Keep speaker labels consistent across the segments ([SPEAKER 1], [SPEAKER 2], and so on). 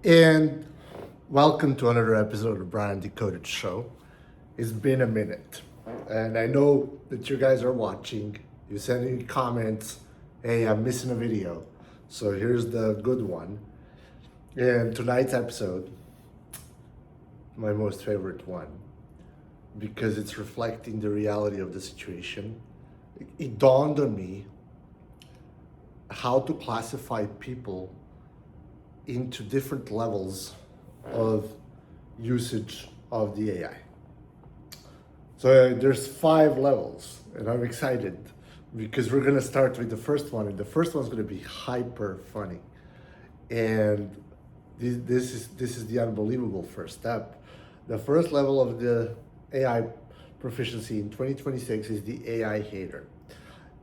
[SPEAKER 1] And welcome to another episode of Brian Decoded Show. It's been a minute, and I know that you guys are watching. You sending me comments, hey, I'm missing a video. So here's the good one. And tonight's episode, my most favorite one, because it's reflecting the reality of the situation. It dawned on me how to classify people into different levels of usage of the AI. So there's 5 levels, and I'm excited because we're gonna start with the first one, and the first one's gonna be hyper funny. And this is the unbelievable first step. The first level of the AI proficiency in 2026 is the AI hater.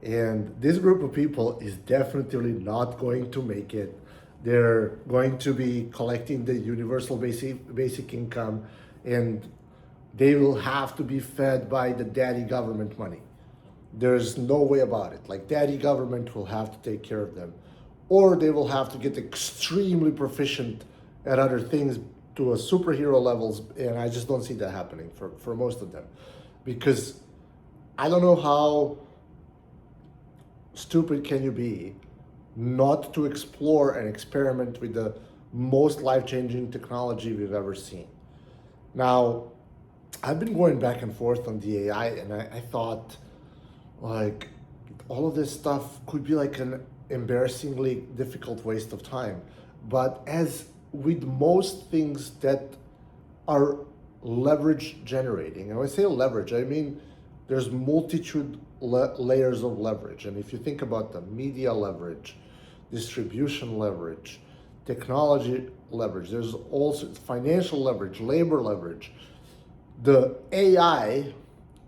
[SPEAKER 1] And this group of people is definitely not going to make it. They're going to be collecting the universal basic income, and they will have to be fed by the daddy government money. There's no way about it. Like, daddy government will have to take care of them, or they will have to get extremely proficient at other things to a superhero levels, and I just don't see that happening for most of them, because I don't know how stupid can you be not to explore and experiment with the most life-changing technology we've ever seen. Now, I've been going back and forth on the AI, and I thought, like, all of this stuff could be like an embarrassingly difficult waste of time. But as with most things that are leverage generating, and when I say leverage, I mean there's multitude layers of leverage. And if you think about the media leverage, distribution leverage, technology leverage, there's also financial leverage, labor leverage. The AI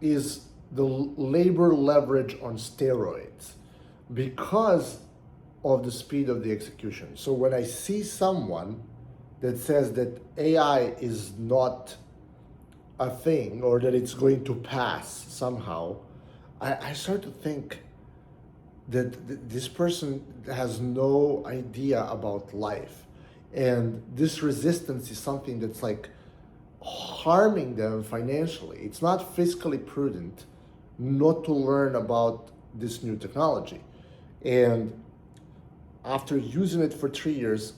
[SPEAKER 1] is the labor leverage on steroids because of the speed of the execution. So when I see someone that says that AI is not a thing, or that it's going to pass somehow, I start to think that this person has no idea about life. And this resistance is something that's like harming them financially. It's not fiscally prudent not to learn about this new technology. And after using it for 3 years,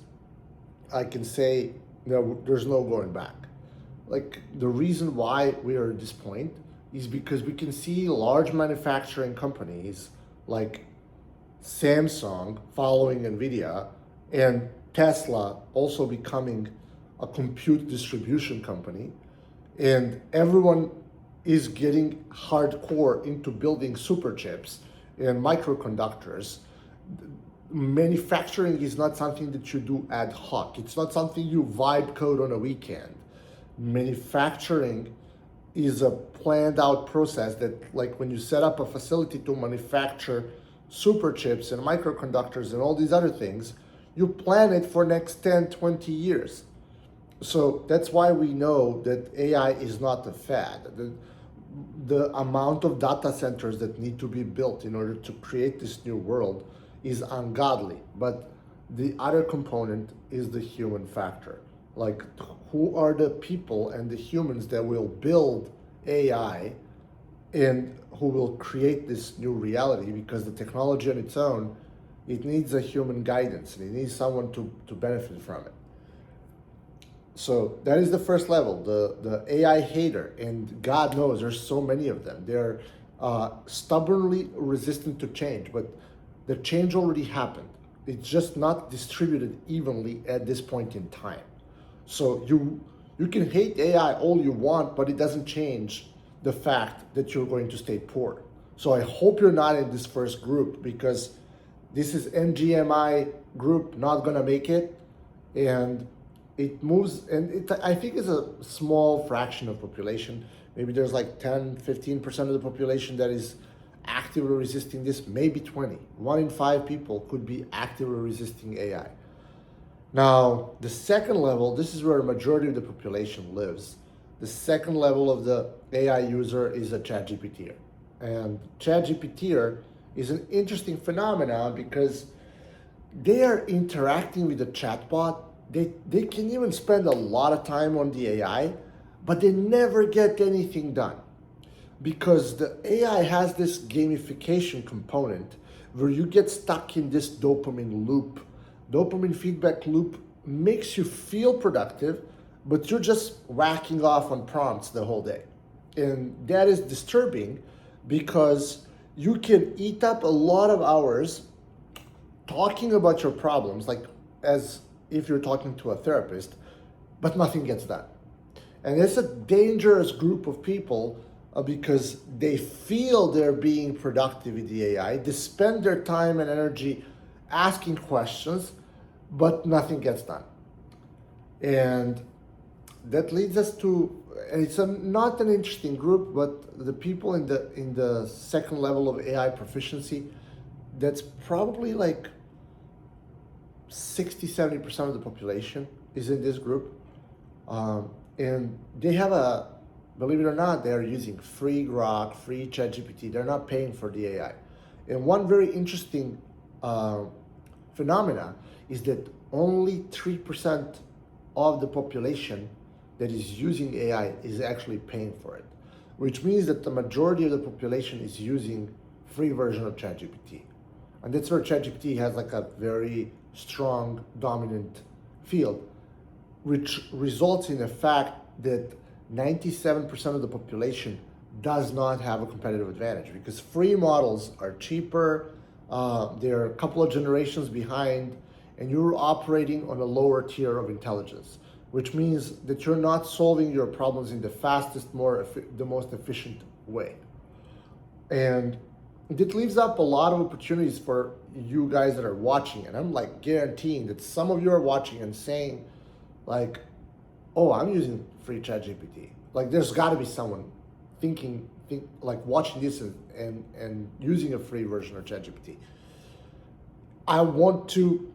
[SPEAKER 1] I can say there's no going back. Like, the reason why we are at this point is because we can see large manufacturing companies like Samsung following Nvidia, and Tesla also becoming a compute distribution company, and everyone is getting hardcore into building super chips and microconductors. Manufacturing is not something that you do ad hoc. It's not something you vibe code on a weekend. Manufacturing is a planned out process that, like, when you set up a facility to manufacture super chips and microconductors and all these other things, you plan it for next 10, 20 years. So that's why we know that AI is not a fad. The amount of data centers that need to be built in order to create this new world is ungodly. But the other component is the human factor. Like, who are the people and the humans that will build AI and who will create this new reality? Because the technology on its own, it needs a human guidance, and it needs someone to benefit from it. So that is the first level, the AI hater. And God knows there's so many of them. They're stubbornly resistant to change, but the change already happened. It's just not distributed evenly at this point in time. So you can hate AI all you want, but it doesn't change the fact that you're going to stay poor. So I hope you're not in this first group, because this is MGMI group not gonna make it, and it moves, and I think it's a small fraction of population. Maybe there's like 10-15% of the population that is actively resisting this, maybe 20. 1 in 5 people could be actively resisting AI. Now, the second level, this is where a majority of the population lives. The second level of the AI user is a ChatGPTer. And ChatGPTer is an interesting phenomenon because they are interacting with the chatbot they can even spend a lot of time on the AI, but they never get anything done because the AI has this gamification component where you get stuck in this dopamine loop. Dopamine feedback loop makes you feel productive, but you're just whacking off on prompts the whole day. And that is disturbing because you can eat up a lot of hours talking about your problems, like as if you're talking to a therapist, but nothing gets done. And it's a dangerous group of people because they feel they're being productive with the AI. They spend their time and energy asking questions, but nothing gets done. And that leads us to, and it's not an interesting group, but the people in the second level of AI proficiency, that's probably like 60-70% of the population is in this group. And they have believe it or not, they're using free Grok, free ChatGPT. They're not paying for the AI. And one very interesting phenomena is that only 3% of the population that is using AI is actually paying for it, which means that the majority of the population is using free version of ChatGPT. And that's where ChatGPT has like a very strong, dominant field, which results in the fact that 97% of the population does not have a competitive advantage because free models are cheaper, they're a couple of generations behind, and you're operating on a lower tier of intelligence, which means that you're not solving your problems in the fastest, the most efficient way. And it leaves up a lot of opportunities for you guys that are watching. And I'm like guaranteeing that some of you are watching and saying like, oh, I'm using free ChatGPT. Like there's gotta be someone like watching this and using a free version of ChatGPT. I want to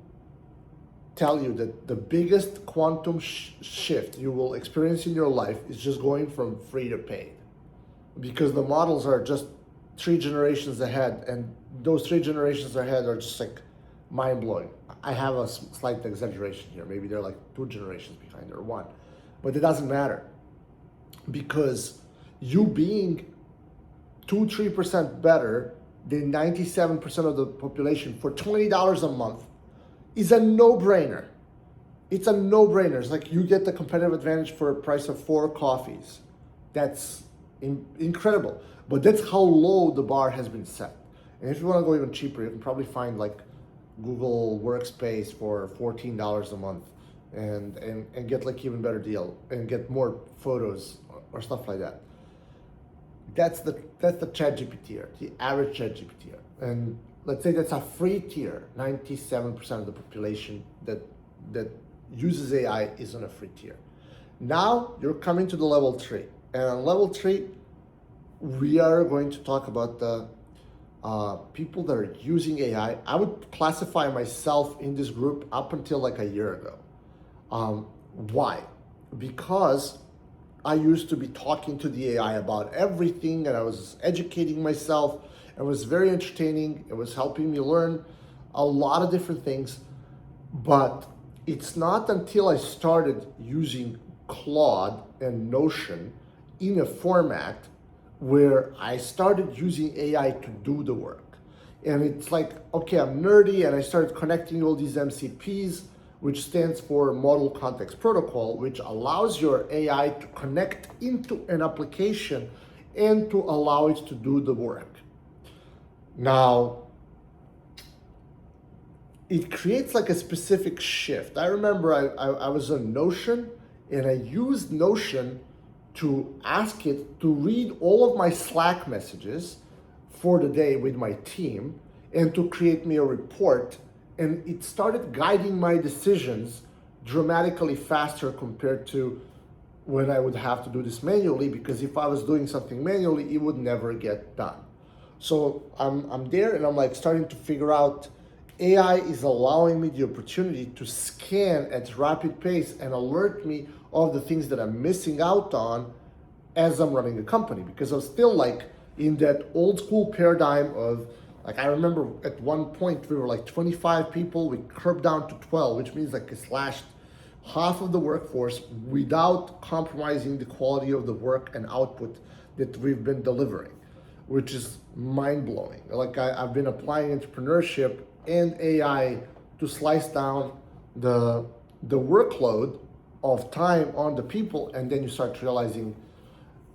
[SPEAKER 1] tell you that the biggest quantum shift you will experience in your life is just going from free to paid, because the models are just 3 generations ahead, and those 3 generations ahead are just like mind-blowing. I have a slight exaggeration here. Maybe they're like 2 generations behind or 1, but it doesn't matter, because you being 2-3% better than 97% of the population for $20 a month is a no-brainer. It's a no-brainer. It's like you get the competitive advantage for a price of 4 coffees. That's incredible. But that's how low the bar has been set. And if you want to go even cheaper, you can probably find like Google Workspace for $14 a month and get like even better deal and get more photos or stuff like that. That's the ChatGPT tier, the average ChatGPT tier. And let's say that's a free tier. 97% of the population that uses AI is on a free tier. Now you're coming to the level 3. And on level 3, we are going to talk about the people that are using AI. I would classify myself in this group up until like a year ago. Why? Because I used to be talking to the AI about everything, and I was educating myself. It was very entertaining. It was helping me learn a lot of different things. But it's not until I started using Claude and Notion in a format where I started using AI to do the work. And it's like, okay, I'm nerdy, and I started connecting all these MCPs, which stands for Model Context Protocol, which allows your AI to connect into an application and to allow it to do the work. Now, it creates like a specific shift. I remember I was on Notion, and I used Notion to ask it to read all of my Slack messages for the day with my team and to create me a report. And it started guiding my decisions dramatically faster compared to when I would have to do this manually, because if I was doing something manually, it would never get done. So I'm there, and I'm like starting to figure out AI is allowing me the opportunity to scan at rapid pace and alert me of the things that I'm missing out on as I'm running a company, because I was still like in that old school paradigm of like, I remember at one point we were like 25 people, we curbed down to 12, which means like I slashed half of the workforce without compromising the quality of the work and output that we've been delivering, which is mind-blowing. Like I've been applying entrepreneurship and AI to slice down the workload of time on the people, and then you start realizing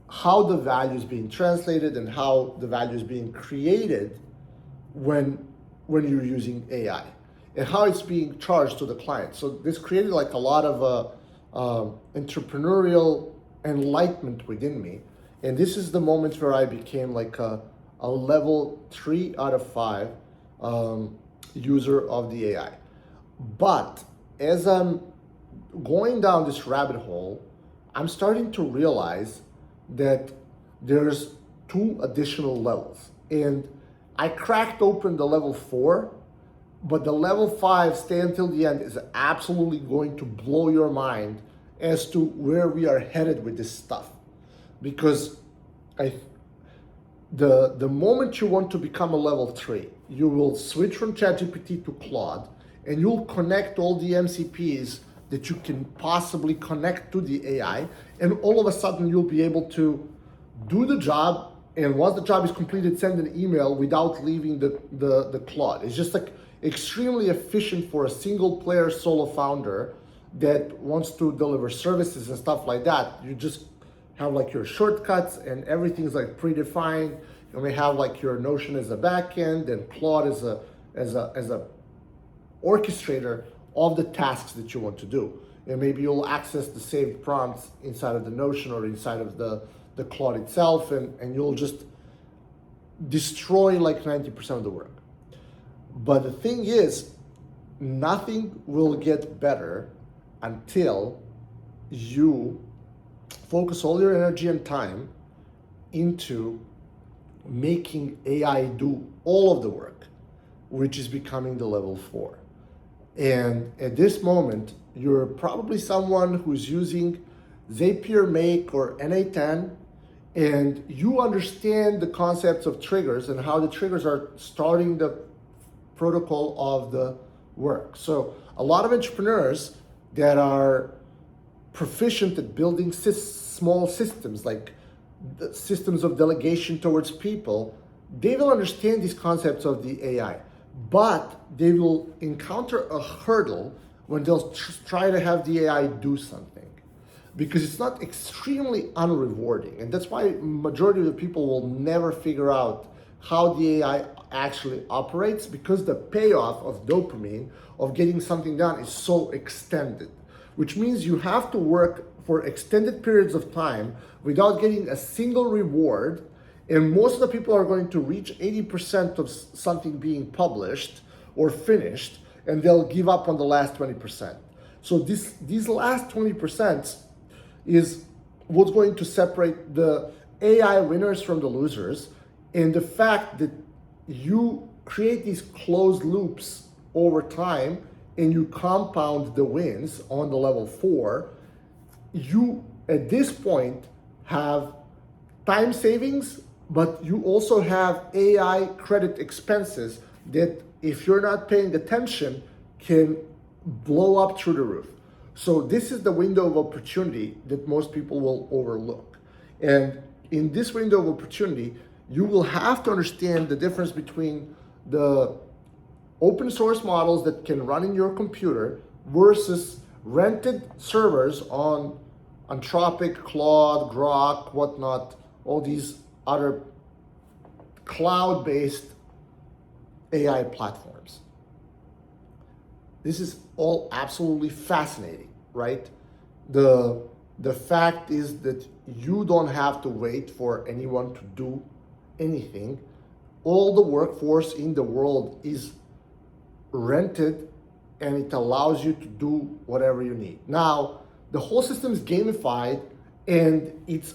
[SPEAKER 1] how the value is being translated and how the value is being created when you're using AI, and how it's being charged to the client. So this created like a lot of entrepreneurial enlightenment within me, and this is the moment where I became like a level 3 out of 5 user of the AI. But as I'm going down this rabbit hole, I'm starting to realize that there's 2 additional levels. And I cracked open the level 4, but the level 5, stay until the end, is absolutely going to blow your mind as to where we are headed with this stuff. Because the moment you want to become a level 3, you will switch from ChatGPT to Claude, and you'll connect all the MCPs that you can possibly connect to the AI, and all of a sudden you'll be able to do the job, and once the job is completed, send an email without leaving the Claude. It's just like extremely efficient for a single player solo founder that wants to deliver services and stuff like that. You just have like your shortcuts and everything's like predefined. You may have like your Notion as a backend and Claude as a orchestrator of the tasks that you want to do. And maybe you'll access the saved prompts inside of the Notion or inside of the Claude itself, and you'll just destroy like 90% of the work. But the thing is, nothing will get better until you focus all your energy and time into making AI do all of the work, which is becoming the level 4. And at this moment, you're probably someone who's using Zapier Make or NA10, and you understand the concepts of triggers and how the triggers are starting the protocol of the work. So a lot of entrepreneurs that are proficient at building small systems, like the systems of delegation towards people, they will understand these concepts of the AI. But they will encounter a hurdle when they'll try to have the AI do something, because it's not extremely unrewarding. And that's why majority of the people will never figure out how the AI actually operates, because the payoff of dopamine of getting something done is so extended, which means you have to work for extended periods of time without getting a single reward. And most of the people are going to reach 80% of something being published or finished, and they'll give up on the last 20%. So these last 20% is what's going to separate the AI winners from the losers. And the fact that you create these closed loops over time and you compound the wins on the level 4, you at this point have time savings, but you also have AI credit expenses that, if you're not paying attention, can blow up through the roof. So this is the window of opportunity that most people will overlook. And in this window of opportunity, you will have to understand the difference between the open source models that can run in your computer versus rented servers on Anthropic, Claude, Grok, whatnot, all these other cloud-based AI platforms. This is all absolutely fascinating, right? The fact is that you don't have to wait for anyone to do anything. All the workforce in the world is rented, and it allows you to do whatever you need. Now, the whole system is gamified, and it's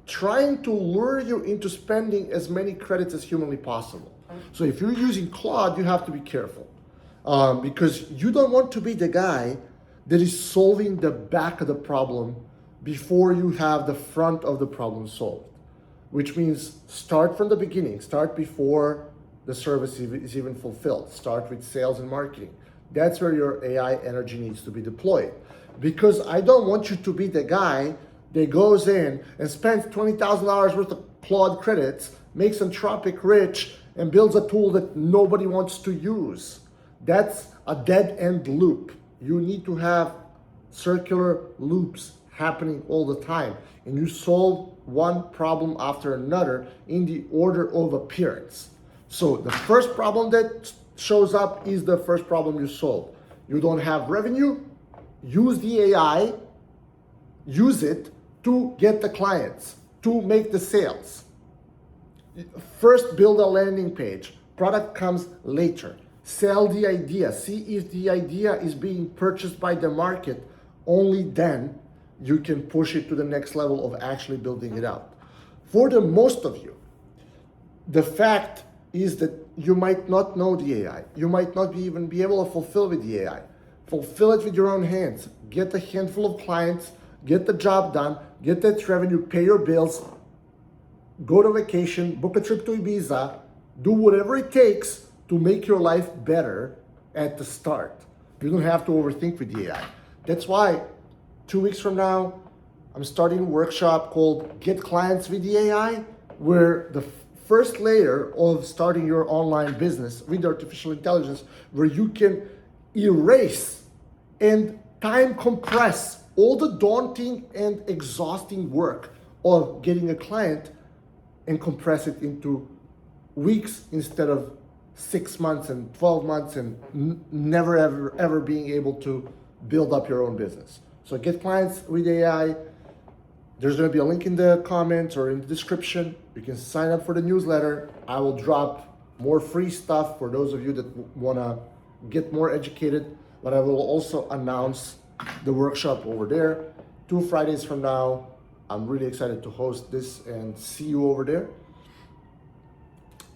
[SPEAKER 1] trying to lure you into spending as many credits as humanly possible. So if you're using Claude, you have to be careful, because you don't want to be the guy that is solving the back of the problem before you have the front of the problem solved, which means start from the beginning, start before the service is even fulfilled, start with sales and marketing, That's where your AI energy needs to be deployed. Because I don't want you to be the guy that goes in and spends $20,000 worth of Claude credits, makes Anthropic rich, and builds a tool that nobody wants to use. That's a dead end loop. You need to have circular loops happening all the time, and you solve one problem after another in the order of appearance. So the first problem that shows up is the first problem you solve. You don't have revenue, use the AI, use it to get the clients, to make the sales. First, build a landing page. Product comes later. Sell the idea. See if the idea is being purchased by the market. Only then you can push it to the next level of actually building it out. For the most of you, the fact is that you might not know the AI. You might not even be able to fulfill with the AI. Fulfill it with your own hands. Get a handful of clients, get the job done, get that revenue, pay your bills, go to vacation, book a trip to Ibiza, do whatever it takes to make your life better at the start. You don't have to overthink with the AI. That's why 2 weeks from now, I'm starting a workshop called Get Clients with the AI, where the first layer of starting your online business with artificial intelligence, where you can erase and time compress all the daunting and exhausting work of getting a client and compress it into weeks instead of 6 months and 12 months and never ever being able to build up your own business. So Get Clients with AI. There's going to be a link in the comments or in the description. You can sign up for the newsletter. I will drop more free stuff for those of you that want to get more educated, but I will also announce the workshop over there 2 Fridays from now. I'm really excited to host this and see you over there.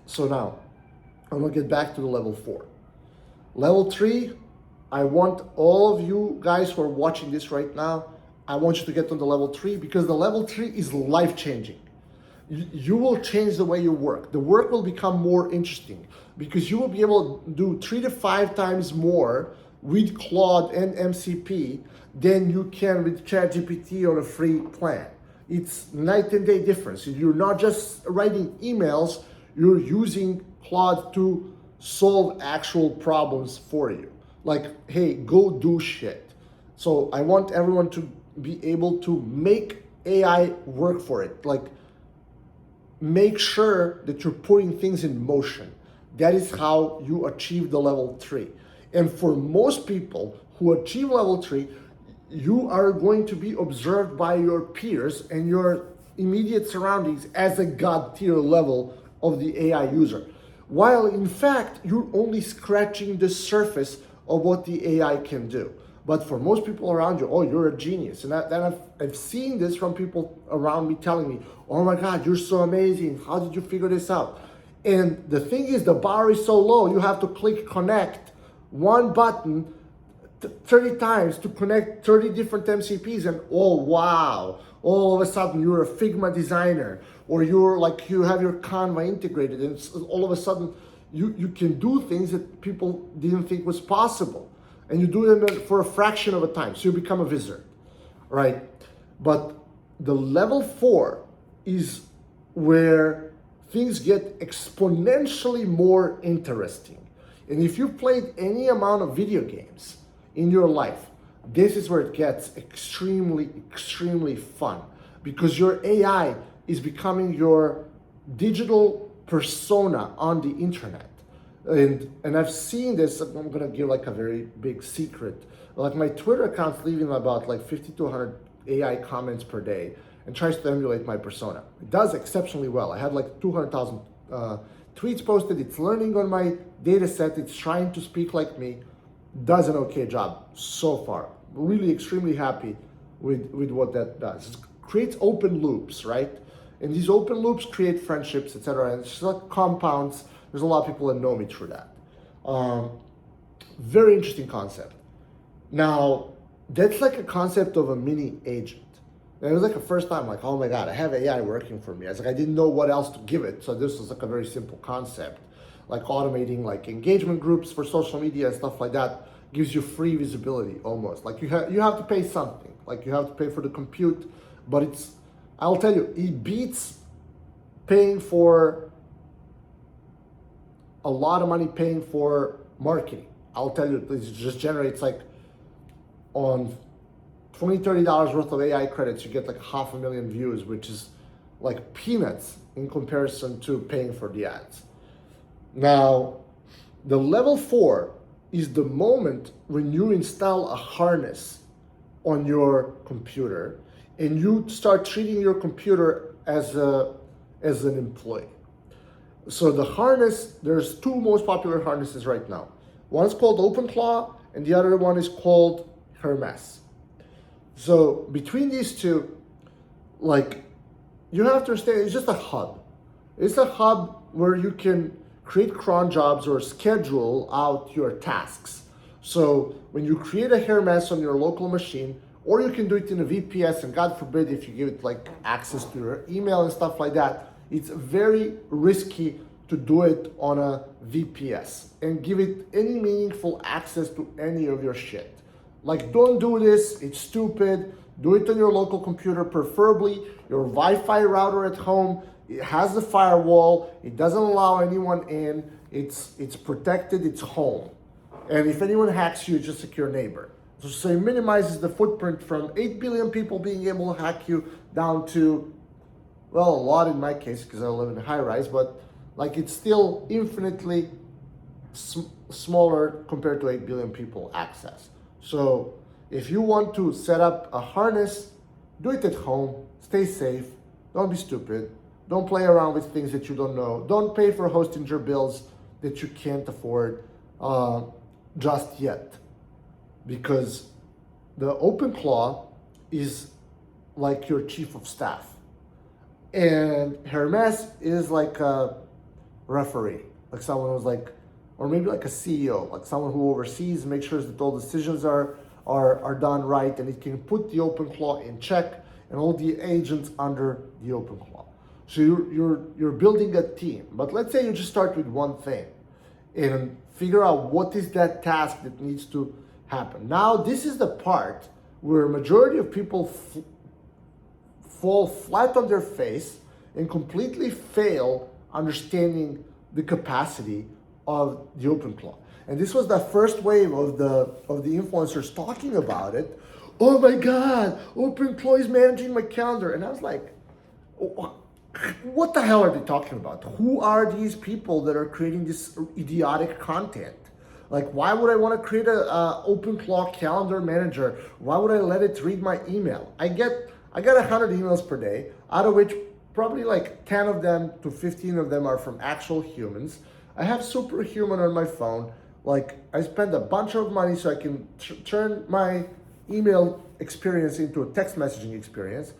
[SPEAKER 1] So now, I'm gonna get back to the level 4. Level 3, I want all of you guys who are watching this right now, I want you to get on the level 3 because the level 3 is life-changing. You will change the way you work. The work will become more interesting because you will be able to do 3 to 5 times more with Claude and MCP than you can with ChatGPT on a free plan. It's night and day difference. You're not just writing emails, you're using Claude to solve actual problems for you. Like, hey, go do shit. So I want everyone to be able to make AI work for it. Like, make sure that you're putting things in motion. That is how you achieve the level 3. And for most people who achieve level 3, you are going to be observed by your peers and your immediate surroundings as a God tier level of the AI user. While in fact, you're only scratching the surface of what the AI can do. But for most people around you, oh, you're a genius. And I've seen this from people around me telling me, oh my God, you're so amazing. How did you figure this out? And the thing is, the bar is so low, you have to click connect, one button, 30 times to connect 30 different MCPs, and oh wow, all of a sudden you're a Figma designer, or you're like, you have your Canva integrated, and all of a sudden you can do things that people didn't think was possible, and you do them for a fraction of a time, so you become a wizard, right? But the level 4 is where things get exponentially more interesting. And if you've played any amount of video games in your life, this is where it gets extremely, extremely fun, because your AI is becoming your digital persona on the internet. And I've seen this. I'm gonna give like a very big secret. Like, my Twitter account's leaving about like 50 to 100 AI comments per day and tries to emulate my persona. It does exceptionally well. I had like 200,000 tweets posted. It's learning on my data set. It's trying to speak like me. Does an okay job so far. Really extremely happy with what that does. It creates open loops, right? And these open loops create friendships, etc. And it's just like compounds. There's a lot of people that know me through that. Very interesting concept. Now, that's like a concept of a mini agent. And it was like the first time, like, oh my God, I have AI working for me. I was like, I didn't know what else to give it. So this was like a very simple concept, like automating like engagement groups for social media and stuff like that. gives you free visibility almost. Like you have to pay something. Like you have to pay for the compute, but I'll tell you, it beats paying for a lot of money paying for marketing. I'll tell you, it just generates like on $20, $30 worth of AI credits, you get like 500,000 views, which is like peanuts in comparison to paying for the ads. Now, the level 4 is the moment when you install a harness on your computer and you start treating your computer as an employee. So the harness, there's two most popular harnesses right now. One is called OpenClaw and the other one is called Hermes. So between these two, like, you have to understand, it's just a hub. It's a hub where you can create cron jobs or schedule out your tasks. So when you create a Hermes on your local machine, or you can do it in a VPS, and God forbid if you give it like access to your email and stuff like that, it's very risky to do it on a VPS and give it any meaningful access to any of your shit. Like, don't do this, it's stupid. Do it on your local computer, preferably your Wi-Fi router at home. It has the firewall, it doesn't allow anyone in, it's protected, it's home. And if anyone hacks you, it's just like your neighbor. So it minimizes the footprint from 8 billion people being able to hack you down to, well, a lot in my case because I live in a high rise, but like it's still infinitely smaller compared to 8 billion people access. So if you want to set up a harness, do it at home, stay safe, don't be stupid, don't play around with things that you don't know, don't pay for hosting your bills that you can't afford just yet. Because the OpenClaw is like your chief of staff. And Hermes is like a referee, like someone who's like, or maybe like a CEO, like someone who oversees, makes sure that all decisions are done right, and it can put the OpenClaw in check and all the agents under the OpenClaw. So you're building a team. But let's say you just start with one thing and figure out what is that task that needs to happen. Now, this is the part where majority of people fall flat on their face and completely fail understanding the capacity of the OpenClaw. And this was the first wave of the influencers talking about it. Oh my God, OpenClaw is managing my calendar. And I was like, what the hell are they talking about? Who are these people that are creating this idiotic content? Like, why would I want to create a OpenClaw calendar manager? Why would I let it read my email? I get 100 emails per day, out of which probably like 10 of them to 15 of them are from actual humans. I have Superhuman on my phone. Like, I spend a bunch of money so I can turn my email experience into a text messaging experience.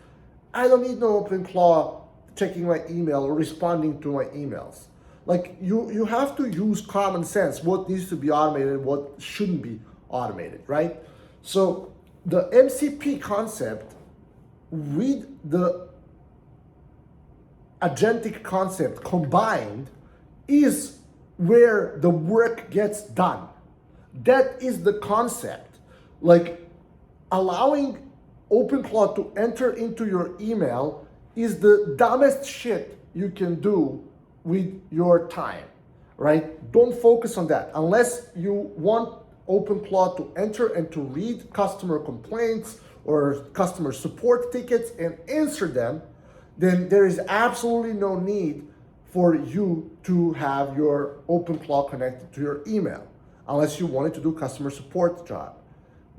[SPEAKER 1] I don't need no OpenClaw checking my email or responding to my emails. Like, you have to use common sense, what needs to be automated and what shouldn't be automated, right? So the MCP concept with the agentic concept combined is where the work gets done. That is the concept. Like, allowing OpenClaw to enter into your email is the dumbest shit you can do with your time, right? Don't focus on that. Unless you want OpenClaw to enter and to read customer complaints or customer support tickets and answer them, then there is absolutely no need for you to have your OpenClaw connected to your email, unless you wanted to do customer support job.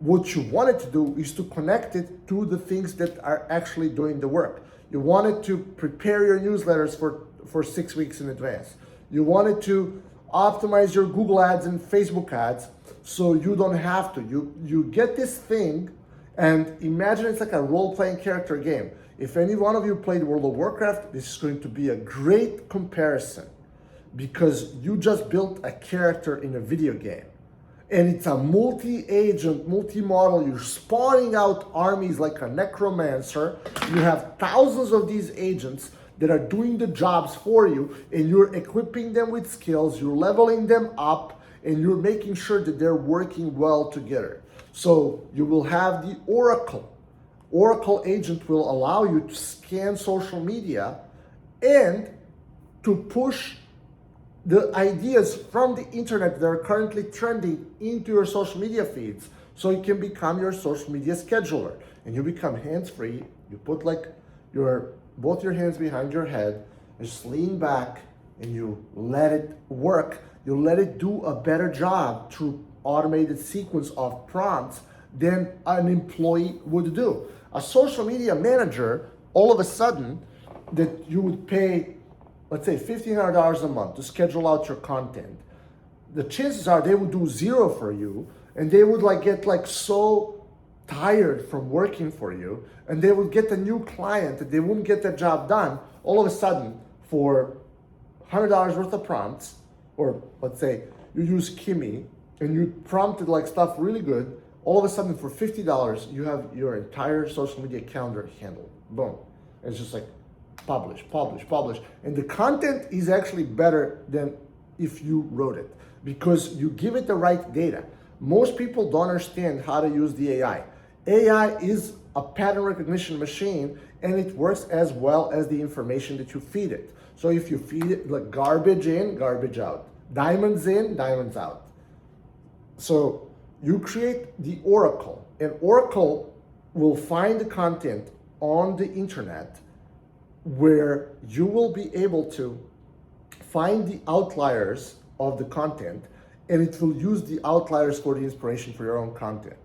[SPEAKER 1] What you wanted to do is to connect it to the things that are actually doing the work. You wanted to prepare your newsletters for 6 weeks in advance. You wanted to optimize your Google ads and Facebook ads so you don't have to. You get this thing, and imagine it's like a role-playing character game. If any one of you played World of Warcraft, this is going to be a great comparison because you just built a character in a video game. And it's a multi-agent, multi-model. You're spawning out armies like a necromancer. You have thousands of these agents that are doing the jobs for you, and you're equipping them with skills, you're leveling them up, and you're making sure that they're working well together. So you will have the Oracle. Oracle agent will allow you to scan social media and to push the ideas from the internet that are currently trending into your social media feeds, so it can become your social media scheduler. And you become hands-free. You put like both your hands behind your head, and just lean back, and you let it work. You let it do a better job through automated sequence of prompts than an employee would do. A social media manager, all of a sudden, that you would pay, let's say $1,500 a month to schedule out your content, the chances are they would do zero for you, and they would get so tired from working for you, and they would get a new client and they wouldn't get the job done. All of a sudden, for $100 worth of prompts, or let's say you use Kimi and you prompted stuff really good, all of a sudden for $50 you have your entire social media calendar handled. Boom. And it's just publish, publish, publish. And the content is actually better than if you wrote it, because you give it the right data. Most people don't understand how to use the AI. AI is a pattern recognition machine, and it works as well as the information that you feed it. So if you feed it garbage in, garbage out, diamonds in, diamonds out. So you create the Oracle, and Oracle will find the content on the internet where you will be able to find the outliers of the content, and it will use the outliers for the inspiration for your own content.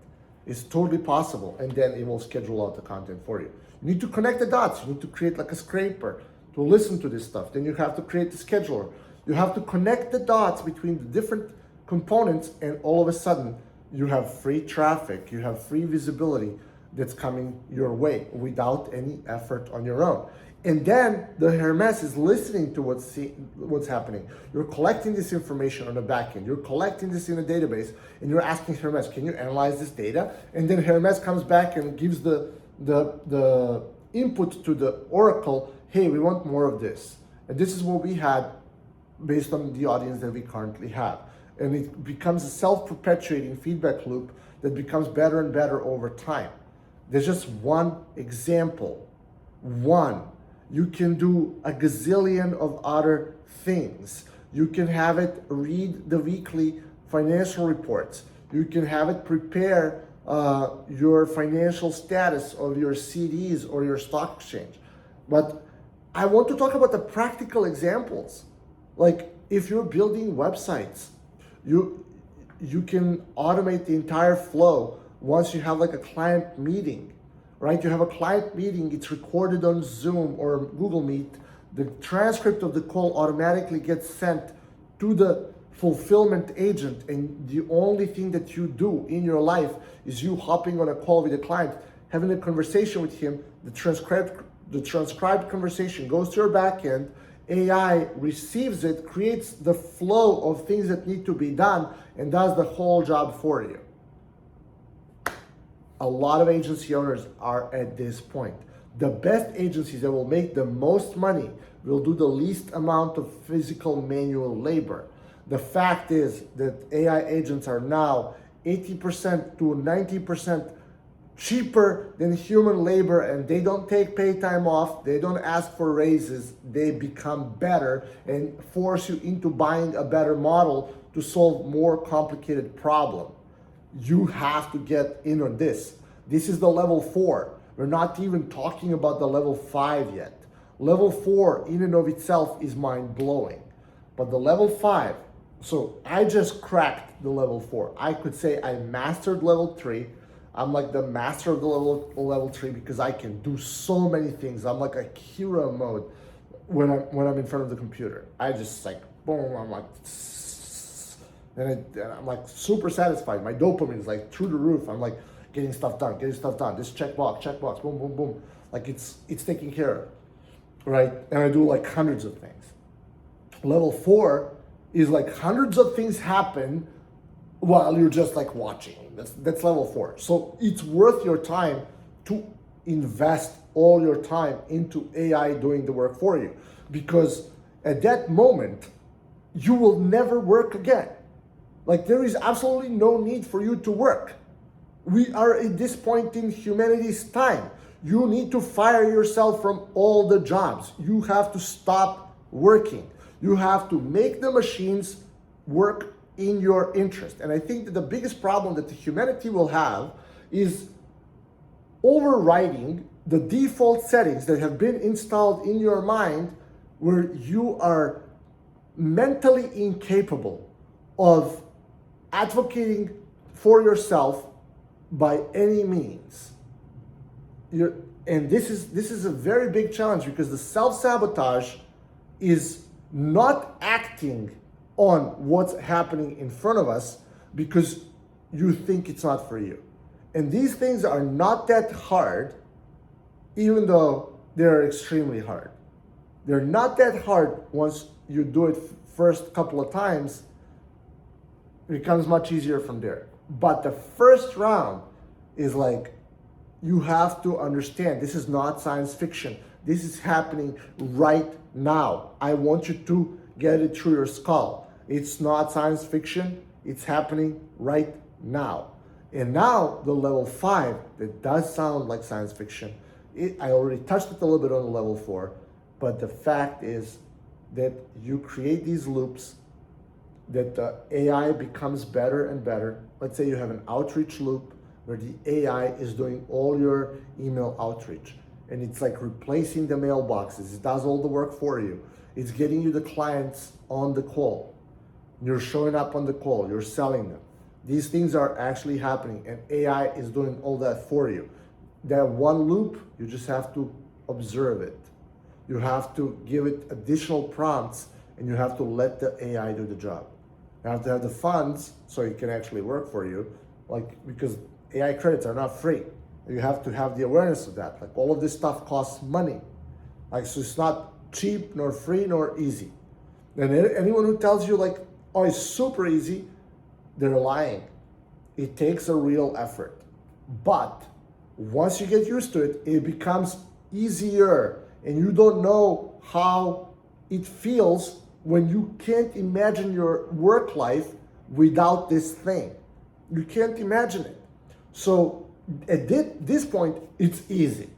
[SPEAKER 1] It's totally possible, and then it will schedule out the content for you. You need to connect the dots. You need to create a scraper to listen to this stuff. Then you have to create the scheduler. You have to connect the dots between the different components, and all of a sudden you have free traffic, you have free visibility that's coming your way without any effort on your own. And then the Hermes is listening to what's happening. You're collecting this information on the back end. You're collecting this in a database, and you're asking Hermes, can you analyze this data? And then Hermes comes back and gives the input to the Oracle, hey, we want more of this. And this is what we had based on the audience that we currently have. And it becomes a self-perpetuating feedback loop that becomes better and better over time. There's just one example. One. You can do a gazillion of other things. You can have it read the weekly financial reports. You can have it prepare your financial status of your CDs or your stock exchange. But I want to talk about the practical examples. Like if you're building websites, you can automate the entire flow once you have a client meeting. Right? You have a client meeting, it's recorded on Zoom or Google Meet. The transcript of the call automatically gets sent to the fulfillment agent, and the only thing that you do in your life is you hopping on a call with a client, having a conversation with him. The transcribed conversation goes to your back end, AI receives it, creates the flow of things that need to be done, and does the whole job for you. A lot of agency owners are at this point. The best agencies that will make the most money will do the least amount of physical manual labor. The fact is that AI agents are now 80% to 90% cheaper than human labor, and they don't take pay time off, they don't ask for raises, they become better and force you into buying a better model to solve more complicated problem. You have to get in on this. This is the level 4. We're not even talking about the level 5 yet. Level 4 in and of itself is mind-blowing. But the level 5, so I just cracked the level 4. I could say I mastered level 3. I'm like the master of the level 3 because I can do so many things. I'm like a hero mode when I'm in front of the computer. I just boom, I'm like, and I'm like super satisfied. My dopamine is through the roof. I'm like getting stuff done. This checkbox, boom, boom, boom. It's taken care of, right? And I do hundreds of things. Level 4 is hundreds of things happen while you're just watching. That's level 4. So it's worth your time to invest all your time into AI doing the work for you, because at that moment you will never work again. Like there is absolutely no need for you to work. We are at this point in humanity's time. You need to fire yourself from all the jobs. You have to stop working. You have to make the machines work in your interest. And I think that the biggest problem that the humanity will have is overriding the default settings that have been installed in your mind, where you are mentally incapable of advocating for yourself by any means. And this is a very big challenge, because the self-sabotage is not acting on what's happening in front of us because you think it's not for you. And these things are not that hard, even though they're extremely hard. They're not that hard. Once you do it first couple of times, it becomes much easier from there. But the first round is like, you have to understand, this is not science fiction. This is happening right now. I want you to get it through your skull. It's not science fiction. It's happening right now. And now the level 5, that does sound like science fiction. I already touched it a little bit on the level 4, but the fact is that you create these loops, that the AI becomes better and better. Let's say you have an outreach loop where the AI is doing all your email outreach, and it's like replacing the mailboxes. It does all the work for you. It's getting you the clients on the call. You're showing up on the call, you're selling them. These things are actually happening, and AI is doing all that for you. That one loop, you just have to observe it. You have to give it additional prompts, and you have to let the AI do the job. You have to have the funds so it can actually work for you, because AI credits are not free. You have to have the awareness of that. All of this stuff costs money. So it's not cheap, nor free, nor easy. And anyone who tells you oh, it's super easy, they're lying. It takes a real effort. But once you get used to it, it becomes easier. And you don't know how it feels when you can't imagine your work life without this thing. You can't imagine it. So at this point, it's easy.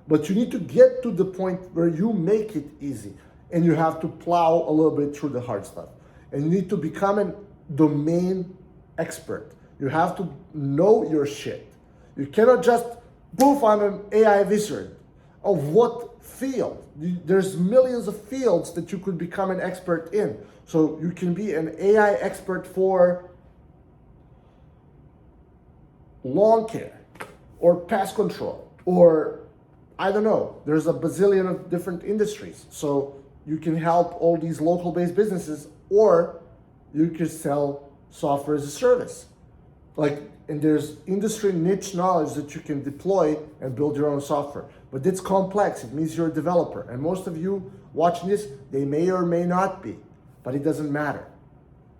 [SPEAKER 1] But you need to get to the point where you make it easy. And you have to plow a little bit through the hard stuff. And you need to become a domain expert. You have to know your shit. You cannot just, poof, I'm an AI wizard. Of what field? There's millions of fields that you could become an expert in. So you can be an AI expert for lawn care or pest control, or I don't know, there's a bazillion of different industries. So you can help all these local based businesses, or you can sell software as a service. And there's industry niche knowledge that you can deploy and build your own software. But it's complex. It means you're a developer. And most of you watching this, they may or may not be, but it doesn't matter.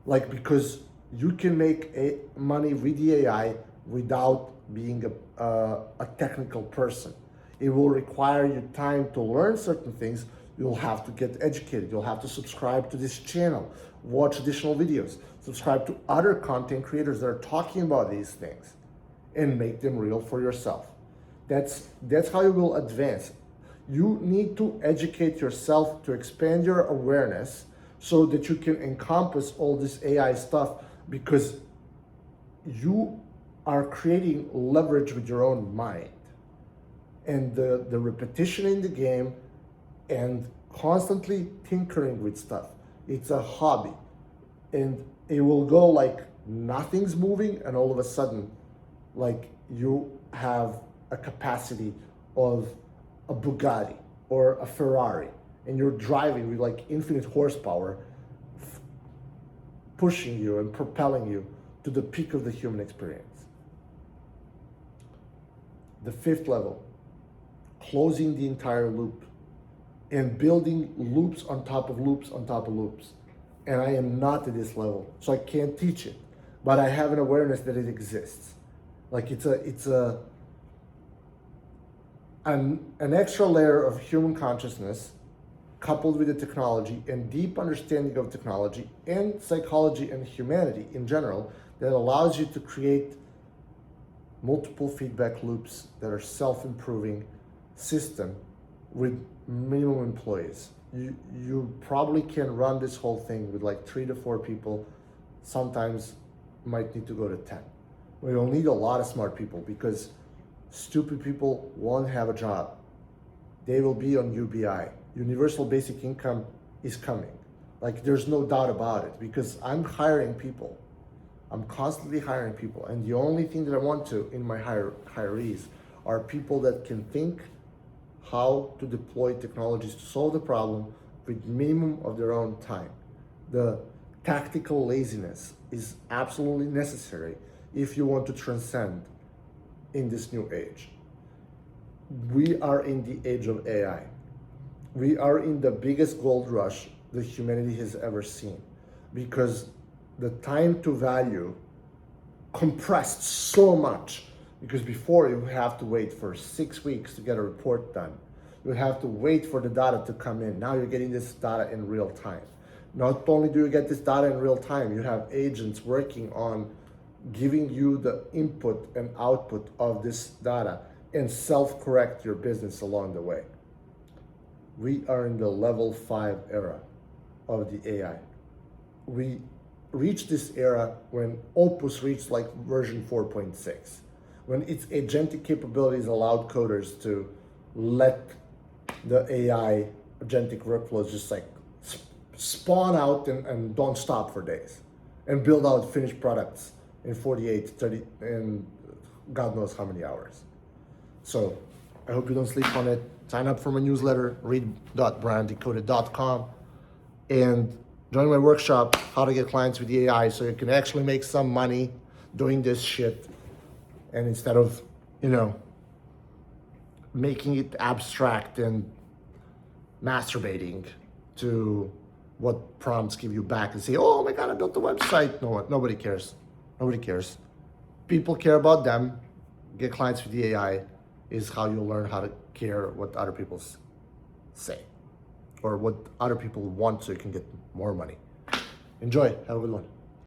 [SPEAKER 1] Because you can make money with the AI without being a technical person. It will require you time to learn certain things. You'll have to get educated. You'll have to subscribe to this channel, watch additional videos, subscribe to other content creators that are talking about these things, and make them real for yourself. That's how you will advance. You need to educate yourself to expand your awareness so that you can encompass all this AI stuff, because you are creating leverage with your own mind. And the repetition in the game and constantly tinkering with stuff, it's a hobby. And it will go nothing's moving, and all of a sudden, you have a capacity of a Bugatti or a Ferrari, and you're driving with infinite horsepower, pushing you and propelling you to the peak of the human experience. The 5th level, closing the entire loop and building loops on top of loops on top of loops. And I am not at this level, so I can't teach it, but I have an awareness that it exists. It's an extra layer of human consciousness coupled with the technology and deep understanding of technology and psychology and humanity in general, that allows you to create multiple feedback loops that are self-improving system with minimum employees. You probably can run this whole thing with like 3 to 4 people, sometimes might need to go to 10. But you'll need a lot of smart people, because stupid people won't have a job. They will be on UBI. Universal basic income is coming. Like, there's no doubt about it, because I'm hiring people. I'm constantly hiring people, and the only thing that I want to in my hirees are people that can think how to deploy technologies to solve the problem with minimum of their own time. The tactical laziness is absolutely necessary if you want to transcend in this new age. We are in the age of AI. We are in the biggest gold rush that humanity has ever seen, because the time to value compressed so much. Because before, you have to wait for 6 weeks to get a report done. You have to wait for the data to come in. Now you're getting this data in real time. Not only do you get this data in real time, you have agents working on giving you the input and output of this data and self-correct your business along the way. We are in the level 5 era of the AI. We reached this era when Opus reached like version 4.6, when its agentic capabilities allowed coders to let the AI agentic workflows just like spawn out and don't stop for days, and build out finished products in 48, 30, and God knows how many hours. So I hope you don't sleep on it. Sign up for my newsletter, read.branddecoded.com, and join my workshop, How to Get Clients with the AI, so you can actually make some money doing this shit. And instead of, making it abstract and masturbating to what prompts give you back and say, oh my God, I built a website. No, nobody cares. Nobody cares. People care about them. Get clients with the AI is how you learn how to care what other people say, or what other people want, so you can get more money. Enjoy. Have a good one.